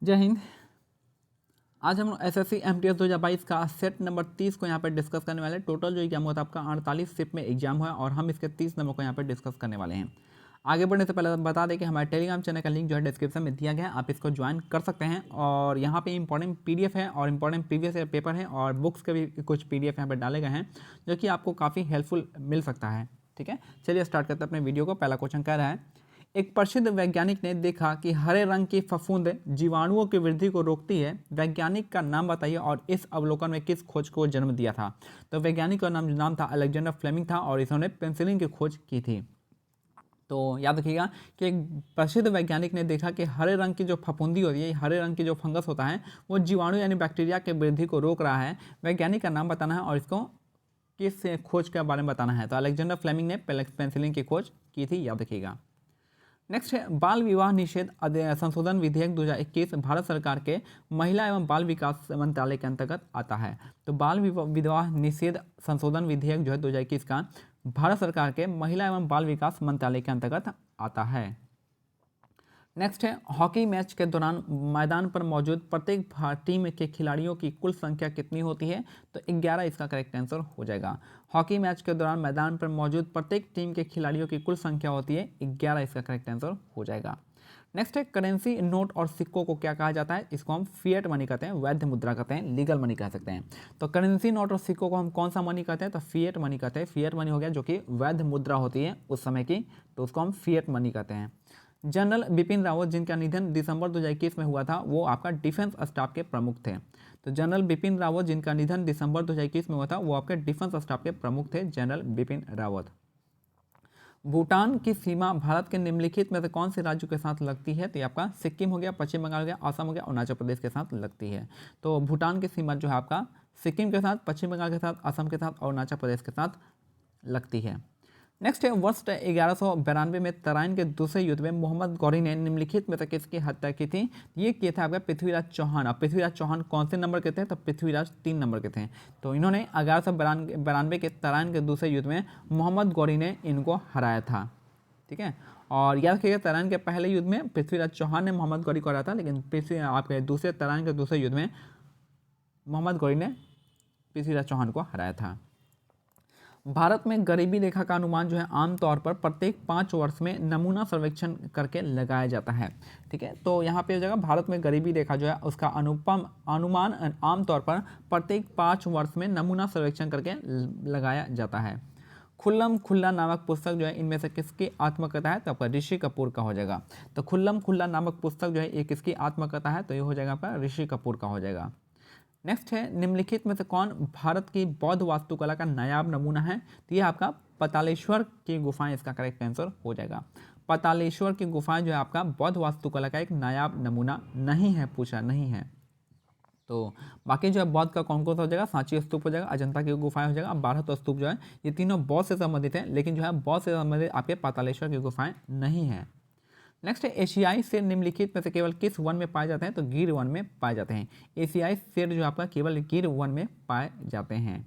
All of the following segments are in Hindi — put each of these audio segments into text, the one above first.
जय हिंद। आज हम एसएससी एमटीएस 2022 का सेट नंबर 30 को यहाँ पर डिस्कस करने वाले हैं। टोटल जो एग्जाम हुआ था आपका 48 शिफ्ट में एग्जाम हुआ और हम इसके 30 नंबर को यहाँ पर डिस्कस करने वाले हैं। आगे बढ़ने से पहले बता दें कि हमारे टेलीग्राम चैनल का लिंक जो है डिस्क्रिप्शन में दिया गया है, आप इसको ज्वाइन कर सकते हैं। और यहाँ पे इंपॉर्टेंट पीडीएफ है और इंपॉर्टेंट प्रीवियस ईयर पेपर है और बुक्स के भी कुछ पीडीएफ यहाँ पर डाले गए हैं जो कि आपको काफ़ी हेल्पफुल मिल सकता है। ठीक है, चलिए स्टार्ट करते हैं अपने वीडियो को। पहला क्वेश्चन कह रहा है, एक प्रसिद्ध वैज्ञानिक ने देखा कि हरे रंग की फफूंद जीवाणुओं की वृद्धि को रोकती है। वैज्ञानिक का नाम बताइए और इस अवलोकन में किस खोज को जन्म दिया था। तो वैज्ञानिक का नाम था अलेक्जेंडर फ्लेमिंग था और इन्होंने पेनिसिलिन की खोज की थी। तो याद रखिएगा कि एक प्रसिद्ध वैज्ञानिक ने देखा कि हरे रंग की जो फफूंदी होती है, हरे रंग की जो फंगस होता है, वो जीवाणु यानी बैक्टीरिया के वृद्धि को रोक रहा है। वैज्ञानिक का नाम बताना है और इसको किस खोज के बारे में बताना है। तो अलेक्जेंडर फ्लेमिंग ने पेनिसिलिन की खोज की थी, याद रखिएगा। नेक्स्ट है, बाल विवाह निषेध संशोधन विधेयक 2021 भारत सरकार के महिला एवं बाल विकास मंत्रालय के अंतर्गत आता है। तो बाल विवाह निषेध संशोधन विधेयक जो है 2021 का भारत सरकार के महिला एवं बाल विकास मंत्रालय के अंतर्गत आता है। नेक्स्ट है, हॉकी मैच के दौरान मैदान पर मौजूद प्रत्येक टीम के खिलाड़ियों की कुल संख्या कितनी होती है। तो 11 इसका करेक्ट आंसर हो जाएगा। हॉकी मैच के दौरान मैदान पर मौजूद प्रत्येक टीम के खिलाड़ियों की कुल संख्या होती है 11, इसका करेक्ट आंसर हो जाएगा। नेक्स्ट है, करेंसी नोट और सिक्कों को क्या कहा जाता है। इसको हम फिएट मनी कहते हैं, वैध मुद्रा कहते हैं, लीगल मनी कह सकते हैं। तो करेंसी नोट और सिक्कों को हम कौन सा मनी कहते हैं, तो फिएट मनी कहते हैं। फिएट मनी हो गया जो कि वैध मुद्रा होती है उस समय की, तो उसको हम फिएट मनी कहते हैं। जनरल बिपिन रावत जिनका निधन दिसंबर 2021 में हुआ था, वो आपका डिफेंस स्टाफ के प्रमुख थे। तो जनरल बिपिन रावत जिनका निधन दिसंबर 2021 में हुआ था, वो आपके डिफेंस स्टाफ के प्रमुख थे, जनरल बिपिन रावत। भूटान की सीमा भारत के निम्नलिखित में से कौन से राज्यों के साथ लगती है। तो ये आपका सिक्किम हो गया, पश्चिम बंगाल हो गया, असम हो गया, अरुणाचल प्रदेश के साथ लगती है। तो भूटान की सीमा जो है आपका सिक्किम के साथ, पश्चिम बंगाल के साथ, असम के साथ और अरुणाचल प्रदेश के साथ लगती है। नेक्स्ट है, वर्ष 1192 में तराइन के दूसरे युद्ध में मोहम्मद गौरी ने निम्नलिखित में से किसकी हत्या की थी। ये किए थे आपका पृथ्वीराज चौहान। अब पृथ्वीराज चौहान कौन से नंबर के थे, तो पृथ्वीराज 3 नंबर के थे। तो इन्होंने 1192 के तराइन के दूसरे युद्ध में मोहम्मद गौरी ने इनको हराया था। ठीक है, और याद रखिएगा तराइन के पहले युद्ध में पृथ्वीराज चौहान ने मोहम्मद गौरी को हराया था, लेकिन आपके तराइन के दूसरे युद्ध में मोहम्मद गौरी ने पृथ्वीराज चौहान को हराया था। भारत में गरीबी रेखा का अनुमान जो है आमतौर पर प्रत्येक 5 वर्ष में नमूना सर्वेक्षण करके लगाया जाता है। ठीक है, तो यहाँ पे हो जाएगा भारत में गरीबी रेखा जो है उसका अनुमान आमतौर पर प्रत्येक 5 वर्ष में नमूना सर्वेक्षण करके लगाया जाता है। खुल्लम खुल्ला नामक पुस्तक जो है इनमें से किसकी आत्मकथा है, तो आपका ऋषि कपूर का हो जाएगा। तो खुल्लम खुल्ला नामक पुस्तक जो है ये किसकी आत्मकथा है, तो ये हो जाएगा आपका ऋषि कपूर का हो जाएगा। नेक्स्ट है, निम्नलिखित में से कौन भारत की बौद्ध वास्तुकला का नायाब नमूना है। तो ये आपका पतालेश्वर की गुफाएं इसका करेक्ट आंसर हो जाएगा। पतालेश्वर की गुफाएं जो है आपका बौद्ध वास्तुकला का एक नायाब नमूना नहीं है, पूछा नहीं है। तो बाकी जो है बौद्ध का कौन कौन सा हो जाएगा, सांची स्तूप हो जाएगा, अजंता की गुफाएं हो जाएगा, भारत स्तूप जो है ये तीनों बौद्ध से संबंधित है, लेकिन जो है बौद्ध से संबंधित आपके पतालेश्वर की गुफाएं नहीं है। नेक्स्ट है, एशियाई शेर निम्नलिखित में से केवल किस वन में पाए जाते हैं, तो गिर वन में पाए जाते हैं। एशियाई शेर जो आपका केवल गिर वन में पाए जाते हैं।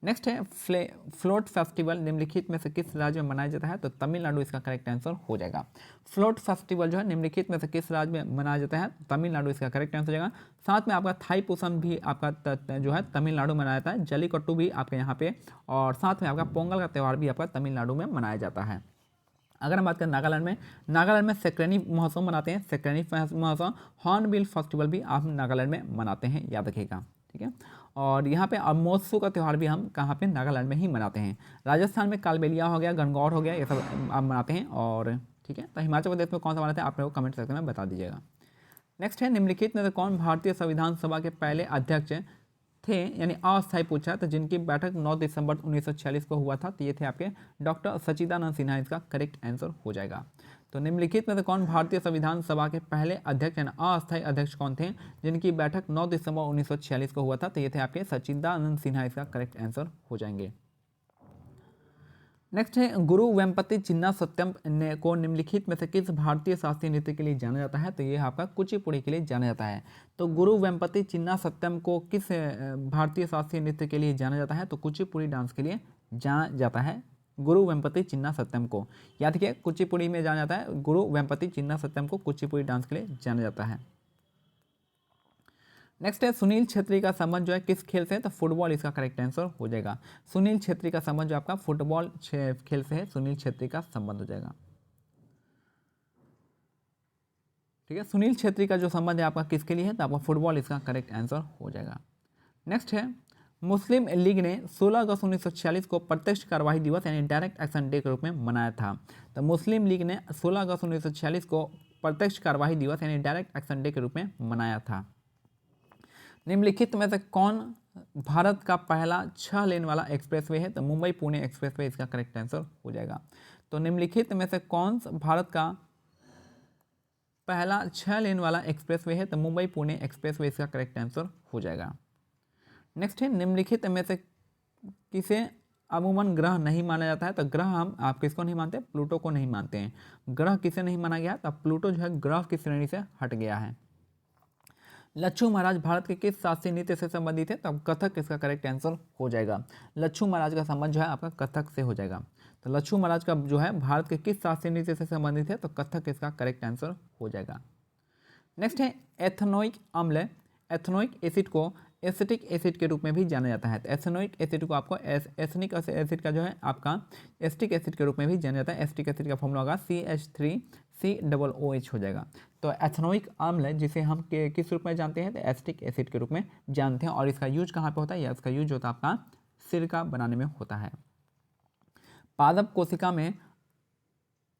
नेक्स्ट है, फ्लोट फेस्टिवल निम्नलिखित में से किस राज्य में मनाया जाता है, तो तमिलनाडु इसका करेक्ट आंसर हो जाएगा। फ्लोट फेस्टिवल जो है निम्नलिखित में से किस राज्य में मनाया जाता है, तमिलनाडु इसका करेक्ट आंसर हो जाएगा। साथ में आपका थाई पुसम भी आपका जो है तमिलनाडु में मनाया जाता है, जलीकट्टू भी आपके यहाँ पे, और साथ में आपका पोंगल का त्यौहार भी आपका तमिलनाडु में मनाया जाता है। अगर हम बात करें नागालैंड में सेक्रेनी महोत्सव मनाते हैं, सेक्रेनी महोत्सव। हॉर्नबिल फेस्टिवल भी आप नागालैंड में मनाते हैं, याद रखिएगा। ठीक है, और यहाँ पे अमोत्सु का त्यौहार भी हम कहाँ पे, नागालैंड में ही मनाते हैं। राजस्थान में कालबेलिया हो गया, गणगौर हो गया, ये सब आप मनाते हैं। और ठीक है, तो हिमाचल प्रदेश में कौन सा मनाते हैं आप लोग कमेंट सेक्शन में बता दीजिएगा। नेक्स्ट है, निम्नलिखित में से कौन भारतीय संविधान सभा के पहले अध्यक्ष थे, यानी अस्थायी पूछा, तो जिनकी बैठक 9 दिसंबर 1946 को हुआ था, तो ये थे आपके डॉक्टर सच्चिदानंद सिन्हा, इसका करेक्ट आंसर हो जाएगा। तो निम्नलिखित में से कौन भारतीय संविधान सभा के पहले अध्यक्ष यानी अस्थायी अध्यक्ष कौन थे, जिनकी बैठक 9 दिसंबर 1946 को हुआ था, तो ये थे आपके सच्चिदानंद सिन्हा, इसका करेक्ट आंसर हो जाएंगे। नेक्स्ट है, गुरु वेम्पति चिन्ना सत्यम ने को निम्नलिखित में से किस भारतीय शास्त्रीय नृत्य के लिए जाना जाता है, तो ये आपका कुचिपुड़ी के लिए जाना जाता है। तो गुरु वेम्पति चिन्ना सत्यम को किस भारतीय शास्त्रीय नृत्य के लिए जाना जाता है, तो कुचिपुड़ी डांस के लिए जाना जाता है गुरु वेम्पति चिन्ना सत्यम को। याद रखिए कुचिपुड़ी में जाना जाता है, गुरु वेम्पति चिन्ना सत्यम को कुचिपुड़ी डांस के लिए जाना जाता है। नेक्स्ट है सुनील छेत्री का संबंध जो है किस खेल से है, तो फुटबॉल इसका करेक्ट आंसर हो जाएगा। सुनील छेत्री का संबंध जो आपका फुटबॉल खेल से है, सुनील छेत्री का संबंध हो जाएगा। ठीक है, सुनील छेत्री का जो संबंध है आपका किसके लिए है, तो आपका फुटबॉल इसका करेक्ट आंसर हो जाएगा। नेक्स्ट है मुस्लिम लीग ने 16 अगस्त 1946 को प्रत्यक्ष कार्यवाही दिवस यानी डायरेक्ट एक्शन डे के रूप में मनाया था। तो मुस्लिम लीग ने 16 अगस्त 1946 को प्रत्यक्ष कार्यवाही दिवस यानी डायरेक्ट एक्शन डे के रूप में मनाया था। निम्नलिखित में से कौन भारत का पहला 6 लेन वाला एक्सप्रेसवे है, तो मुंबई पुणे एक्सप्रेसवे इसका करेक्ट आंसर हो जाएगा। तो निम्नलिखित में से कौन भारत का पहला 6 लेन वाला एक्सप्रेसवे है, तो मुंबई पुणे एक्सप्रेसवे इसका करेक्ट आंसर हो जाएगा। नेक्स्ट है निम्नलिखित में से किसे अमूमन ग्रह नहीं माना जाता है, तो ग्रह हम आप किसको नहीं मानते, प्लूटो को नहीं मानते हैं। ग्रह किसे नहीं माना गया, तो प्लूटो जो है ग्रह की श्रेणी से हट गया है। लच्छू महाराज भारत के किस शास्त्रीय नृत्य से संबंधित है, तो कथक इसका करेक्ट आंसर हो जाएगा। लच्छू महाराज का संबंध जो है आपका कथक से हो जाएगा। तो लच्छू महाराज का जो है भारत के किस शास्त्रीय नृत्य से संबंधित है, तो कथक इसका करेक्ट आंसर हो जाएगा। नेक्स्ट है एथेनोइक अम्ल। एथेनोइक एसिड को एसिटिक एसिड के रूप में भी जाना जाता है। तो एथेनोइक एसिड को आपको एथनिक एसिड का जो है आपका एसिटिक एसिड के रूप में भी जाना जाता है। एसिटिक एसिड का फॉर्मूला होगा CH3COOH हो जाएगा। तो एथेनोइक अम्ल जिसे हम किस रूप में जानते हैं, तो एसिटिक एसिड के रूप में जानते हैं। और इसका यूज कहाँ पे होता है, या इसका यूज होता है आपका सिरका बनाने में होता है। पादप कोशिका में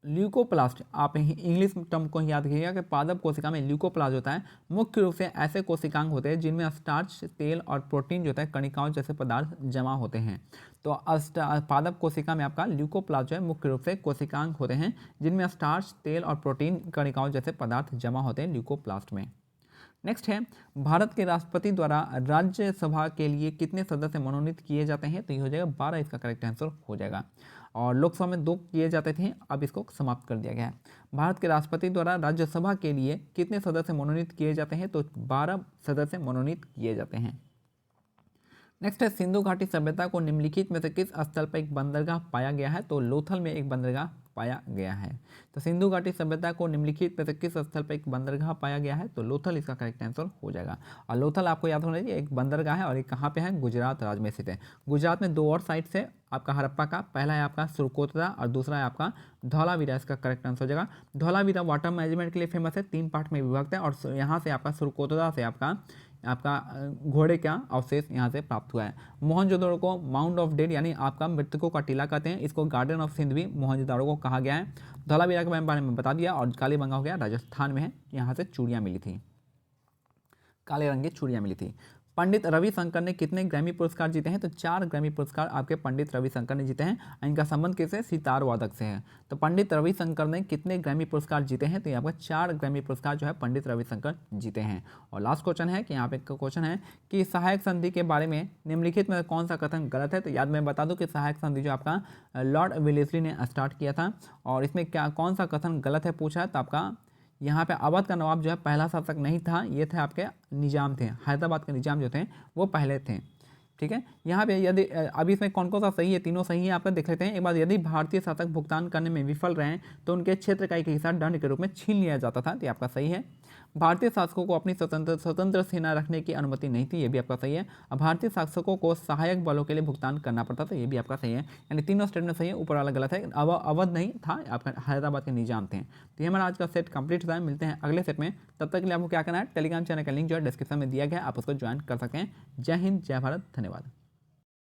ल्यूकोप्लास्ट, आप इंग्लिश टर्म को याद रखिएगा कि पादप कोशिका में ल्यूकोप्लास्ट होता है। मुख्य रूप से ऐसे कोशिकांग होते हैं जिनमें स्टार्च, तेल और प्रोटीन जो होता है कणिकाओं जैसे पदार्थ जमा होते हैं। तो पादप कोशिका में आपका ल्यूकोप्लास्ट जो है मुख्य रूप से कोशिकांग होते हैं जिनमें स्टार्च, तेल और प्रोटीन कणिकाओं जैसे पदार्थ जमा होते हैं ल्यूकोप्लास्ट में। नेक्स्ट है भारत के राष्ट्रपति द्वारा राज्यसभा के लिए कितने सदस्य मनोनीत किए जाते हैं, तो ये हो जाएगा 12 इसका करेक्ट आंसर हो जाएगा। और लोकसभा में 2 किए जाते थे, अब इसको समाप्त कर दिया गया है। भारत के राष्ट्रपति द्वारा राज्यसभा के लिए कितने सदस्य मनोनीत किए जाते हैं, तो 12 सदस्य मनोनीत किए जाते हैं। नेक्स्ट है सिंधु घाटी सभ्यता को निम्नलिखित में से किस स्थल पर एक बंदरगाह पाया गया है, तो लोथल में एक बंदरगाह पाया गया है। तो सिंधु घाटी सभ्यता को निम्नलिखित में से किस स्थल पर एक बंदरगाह पाया गया है, तो लोथल इसका करेक्ट आंसर हो जाएगा। और लोथल आपको याद होना चाहिए एक बंदरगाह है और एक कहाँ पे है, गुजरात राज्य में स्थित है। गुजरात में 2 और साइट से आपका हड़प्पा का, पहला है आपका सुरकोतरा और दूसरा है आपका धौलावीरा, इसका करेक्ट आंसर हो जाएगा। धौलावीरा वाटर मैनेजमेंट के लिए फेमस है, 3 पार्ट में विभक्त है। और यहाँ से आपका सुरकोतरा से आपका घोड़े का अवशेष यहाँ से प्राप्त हुआ है। मोहनजोदड़ो को माउंट ऑफ डेड यानी आपका मृतकों का टीला कहते हैं। इसको गार्डन ऑफ सिंध भी मोहनजोदड़ो को कहा गया है। धौलावीरा के बारे में बता दिया। और कालीबंगा हो गया, राजस्थान में है, यहाँ से चूड़ियाँ मिली थी, काले रंग की चूड़ियाँ मिली थी। पंडित रविशंकर ने कितने ग्रैमी पुरस्कार जीते हैं, तो 4 ग्रैमी पुरस्कार आपके पंडित रविशंकर ने जीते हैं। इनका संबंध किससे, सितार वादक से है। तो पंडित रविशंकर ने कितने ग्रैमी पुरस्कार जीते हैं, तो यहाँ पर 4 ग्रैमी पुरस्कार जो है पंडित रविशंकर जीते हैं। और लास्ट क्वेश्चन है कि यहाँ पे क्वेश्चन है कि सहायक संधि के बारे में निम्नलिखित में कौन सा कथन गलत है। तो याद मैं बता दूं कि सहायक संधि जो आपका लॉर्ड वेलेस्ली ने स्टार्ट किया था। और इसमें क्या कौन सा कथन गलत है पूछा है, तो आपका यहाँ पे अवध का नवाब जो है पहला शासक नहीं था, ये थे आपके निजाम थे। हैदराबाद के निजाम जो थे वो पहले थे। ठीक है, यहाँ पे यदि अभी इसमें कौन कौन सा सही है, तीनों सही है, आप देख लेते हैं एक बार। यदि भारतीय शासक भुगतान करने में विफल रहे तो उनके क्षेत्र का एक हिस्सा दंड के रूप में छीन लिया जाता था, तो आपका सही है। भारतीय शासकों को अपनी स्वतंत्र सेना रखने की अनुमति नहीं थी, ये भी आपका सही है। अब भारतीय शासकों को सहायक बलों के लिए भुगतान करना पड़ता था, ये भी आपका सही है। यानी तीनों स्टेटमेंट सही है, ऊपर वाला गलत है। अवध नहीं था, आपका हैदराबाद के निजाम थे। तो ये हमारा आज का सेट कंप्लीट होता है। मिलते हैं अगले सेट में, तब तक के लिए आपको क्या करना है, टेलीग्राम चैनल का लिंक जो है डिस्क्रिप्शन में दिया गया है, आप उसको ज्वाइन कर सकते हैं। जय हिंद, जय भारत, धन्यवाद।